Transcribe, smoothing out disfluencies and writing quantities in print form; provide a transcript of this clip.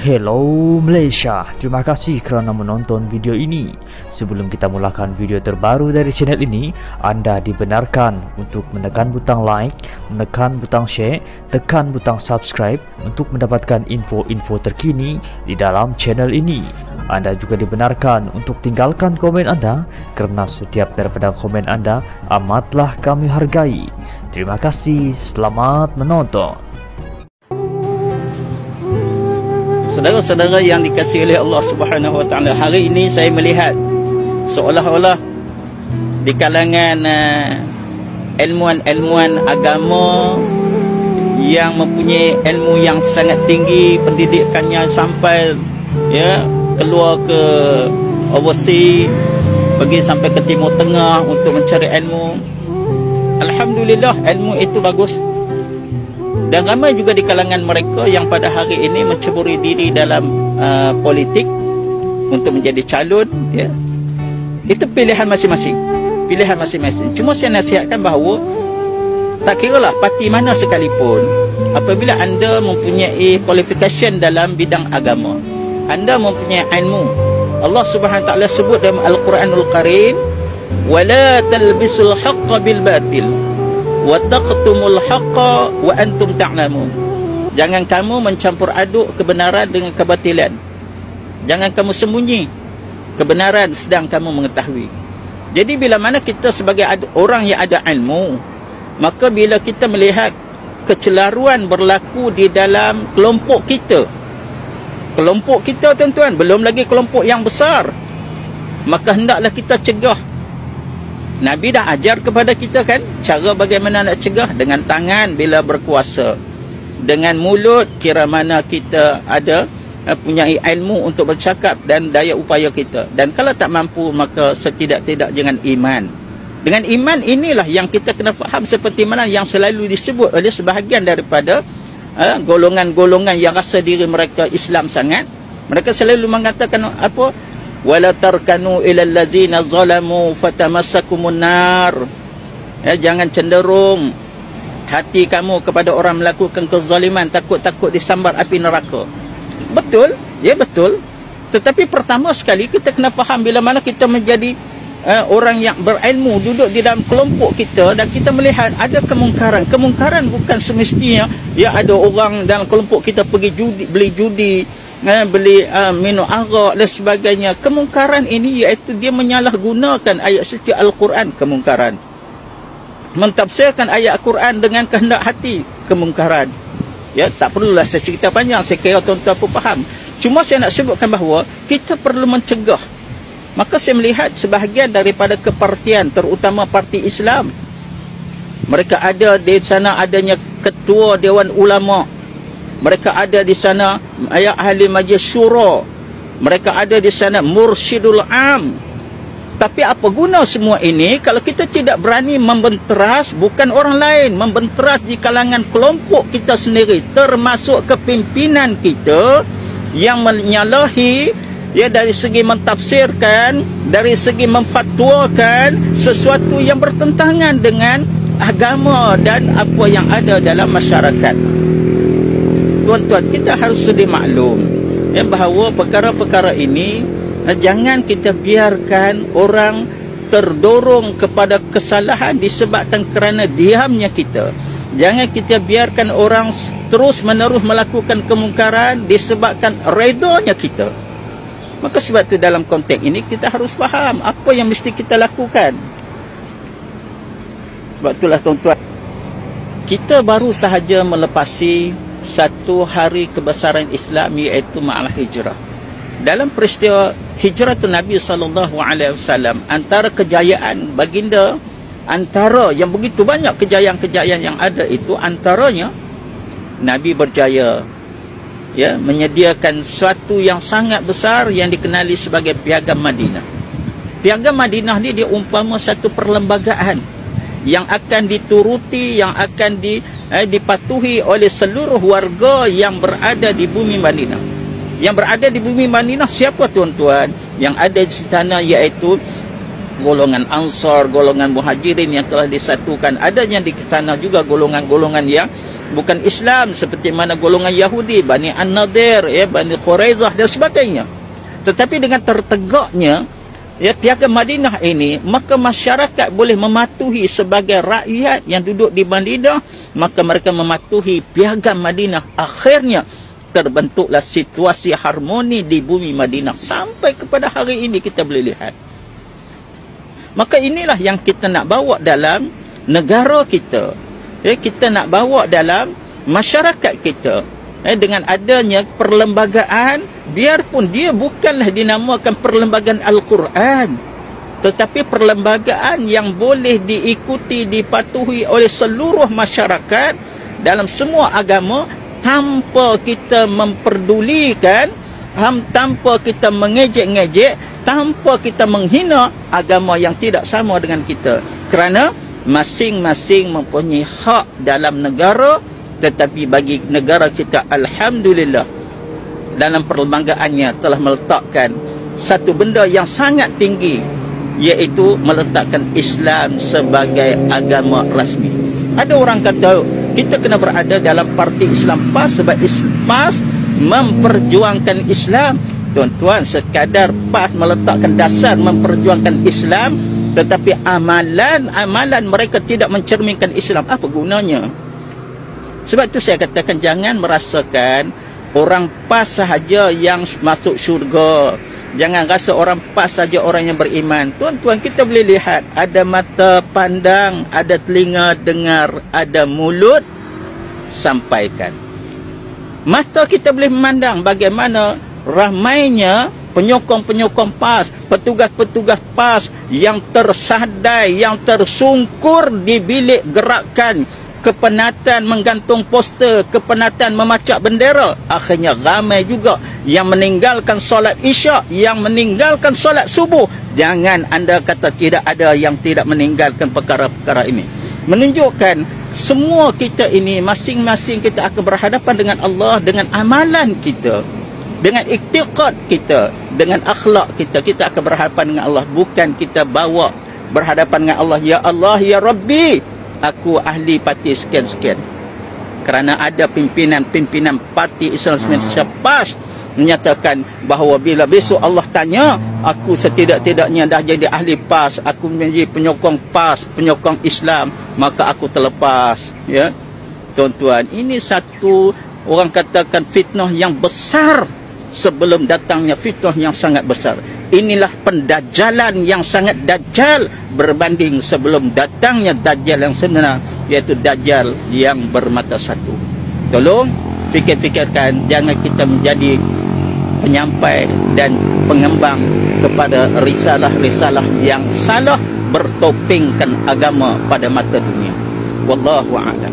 Hello Malaysia, terima kasih kerana menonton video ini. Sebelum kita mulakan video terbaru dari channel ini, anda dibenarkan untuk menekan butang like, menekan butang share, tekan butang subscribe untuk mendapatkan info-info terkini di dalam channel ini. Anda juga dibenarkan untuk tinggalkan komen anda kerana setiap daripada komen anda amatlah kami hargai. Terima kasih, selamat menonton. Saudara-saudara yang dikasihi oleh Allah Subhanahu Wa Taala, hari ini saya melihat seolah-olah di kalangan ilmuwan-ilmuwan agama yang mempunyai ilmu yang sangat tinggi, pendidikannya sampai keluar ke overseas, pergi sampai ke Timur Tengah untuk mencari ilmu. Alhamdulillah, ilmu itu bagus. Dan ramai juga di kalangan mereka yang pada hari ini menceburi diri dalam politik untuk menjadi calon. Itu pilihan masing-masing. Pilihan masing-masing. Cuma saya nasihatkan bahawa tak kiralah parti mana sekalipun, apabila anda mempunyai qualification dalam bidang agama, anda mempunyai ilmu, Allah Subhanahu Wa Taala sebut dalam Al-Quranul Karim, wala talbisul haqqa bil batil wa taqtumul haqqa wa antum ta'lamun. Jangan kamu mencampur aduk kebenaran dengan kebatilan. Jangan kamu sembunyi kebenaran sedang kamu mengetahui. Jadi bila mana kita sebagai orang yang ada ilmu, maka bila kita melihat kecelaruan berlaku di dalam kelompok kita, tuan-tuan, belum lagi kelompok yang besar, maka hendaklah kita cegah. Nabi dah ajar kepada kita kan cara bagaimana nak cegah, dengan tangan bila berkuasa, dengan mulut kira mana kita ada punya ilmu untuk bercakap dan daya upaya kita, dan kalau tak mampu maka setidak-tidak dengan iman. Dengan iman inilah yang kita kena faham, seperti mana yang selalu disebut oleh sebahagian daripada golongan-golongan yang rasa diri mereka Islam sangat. Mereka selalu mengatakan apa? Wala tarkanu ilal ladzina zalamu fatamassakumun nar. Jangan cenderung hati kamu kepada orang melakukan kezaliman, takut-takut disambar api neraka. Betul, ya betul. Tetapi pertama sekali kita kena faham, bila mana kita menjadi orang yang berilmu, duduk di dalam kelompok kita dan kita melihat ada kemungkaran. Kemungkaran bukan semestinya ada orang dalam kelompok kita pergi judi, beli judi, beli minum arak dan sebagainya. Kemungkaran ini iaitu dia menyalahgunakan ayat suci Al-Quran. Kemungkaran mentafsirkan ayat Al-Quran dengan kehendak hati. Kemungkaran. Tak perlulah saya cerita panjang, saya kira tuan-tuan pun faham. Cuma saya nak sebutkan bahawa kita perlu mencegah. Maka saya melihat sebahagian daripada kepartian, terutama parti Islam, mereka ada di sana adanya ketua Dewan Ulama, mereka ada di sana ahli majlis syura, mereka ada di sana mursyidul am. Tapi apa guna semua ini kalau kita tidak berani membenteras, bukan orang lain, membenteras di kalangan kelompok kita sendiri, termasuk kepimpinan kita yang menyalahi dari segi mentafsirkan, dari segi memfatwakan sesuatu yang bertentangan dengan agama dan apa yang ada dalam masyarakat. Tuan-tuan, kita harus sedia maklum bahawa perkara-perkara ini jangan kita biarkan orang terdorong kepada kesalahan disebabkan kerana diamnya kita. Jangan kita biarkan orang terus-menerus melakukan kemungkaran disebabkan redanya kita. Maka sebab itu dalam konteks ini kita harus faham apa yang mesti kita lakukan. Sebab itulah tuan-tuan, kita baru sahaja melepasi satu hari kebesaran Islam, iaitu Ma'al Hijrah. Dalam peristiwa hijrah Nabi SAW, antara kejayaan baginda, antara yang begitu banyak kejayaan-kejayaan yang ada itu, antaranya Nabi berjaya menyediakan sesuatu yang sangat besar yang dikenali sebagai Piagam Madinah. Piagam Madinah ni dia umpama satu perlembagaan yang akan dituruti, yang akan dipatuhi oleh seluruh warga yang berada di bumi Madinah. Yang berada di bumi Madinah siapa tuan-tuan? Yang ada di sana iaitu golongan Ansar, golongan Muhajirin yang telah disatukan. Adanya di sana juga golongan-golongan yang bukan Islam seperti mana golongan Yahudi, Bani An-Nadir, ya, Bani Quraizah dan sebagainya. Tetapi dengan tertegaknya ya piagam Madinah ini, maka masyarakat boleh mematuhi sebagai rakyat yang duduk di Madinah, maka mereka mematuhi piagam Madinah. Akhirnya terbentuklah situasi harmoni di bumi Madinah sampai kepada hari ini kita boleh lihat. Maka inilah yang kita nak bawa dalam negara kita. Kita nak bawa dalam masyarakat kita. Dengan adanya perlembagaan, biarpun dia bukanlah dinamakan perlembagaan Al-Quran, tetapi perlembagaan yang boleh diikuti, dipatuhi oleh seluruh masyarakat dalam semua agama, tanpa kita memperdulikan, tanpa kita mengejek-ngejek, tanpa kita menghina agama yang tidak sama dengan kita. Kerana masing-masing mempunyai hak dalam negara. Tetapi bagi negara kita, alhamdulillah, dalam perlembagaannya telah meletakkan satu benda yang sangat tinggi, iaitu meletakkan Islam sebagai agama rasmi. Ada orang kata kita kena berada dalam parti Islam PAS sebab PAS memperjuangkan Islam. Tuan-tuan, sekadar PAS meletakkan dasar memperjuangkan Islam, tetapi amalan mereka tidak mencerminkan Islam, apa gunanya? Sebab itu saya katakan jangan merasakan orang PAS sahaja yang masuk syurga. Jangan rasa orang PAS saja orang yang beriman. Tuan-tuan, kita boleh lihat ada mata pandang, ada telinga dengar, ada mulut sampaikan. Mata kita boleh memandang bagaimana ramainya penyokong-penyokong PAS, petugas-petugas PAS yang tersadai, yang tersungkur di bilik gerakan, kepenatan menggantung poster, kepenatan memacak bendera. Akhirnya ramai juga yang meninggalkan solat isyak, yang meninggalkan solat subuh. Jangan anda kata tidak ada yang tidak meninggalkan perkara-perkara ini. Menunjukkan semua kita ini, masing-masing kita akan berhadapan dengan Allah dengan amalan kita, dengan iktiqad kita, dengan akhlak kita. Kita akan berhadapan dengan Allah. Bukan kita bawa berhadapan dengan Allah, ya Allah, ya Rabbi, aku ahli parti sekian-sekian. Kerana ada pimpinan parti Islam Malaysia PAS menyatakan bahawa bila besok Allah tanya, aku setidak-tidaknya dah jadi ahli PAS, aku menjadi penyokong PAS, penyokong Islam, maka aku terlepas. Ya, tuan-tuan, ini satu orang katakan fitnah yang besar sebelum datangnya fitnah yang sangat besar. Inilah pendajalan yang sangat dajjal berbanding sebelum datangnya dajjal yang sebenar, iaitu dajjal yang bermata satu. Tolong fikir-fikirkan, jangan kita menjadi penyampai dan pengembang kepada risalah-risalah yang salah, bertopengkan agama pada mata dunia. Wallahu a'lam.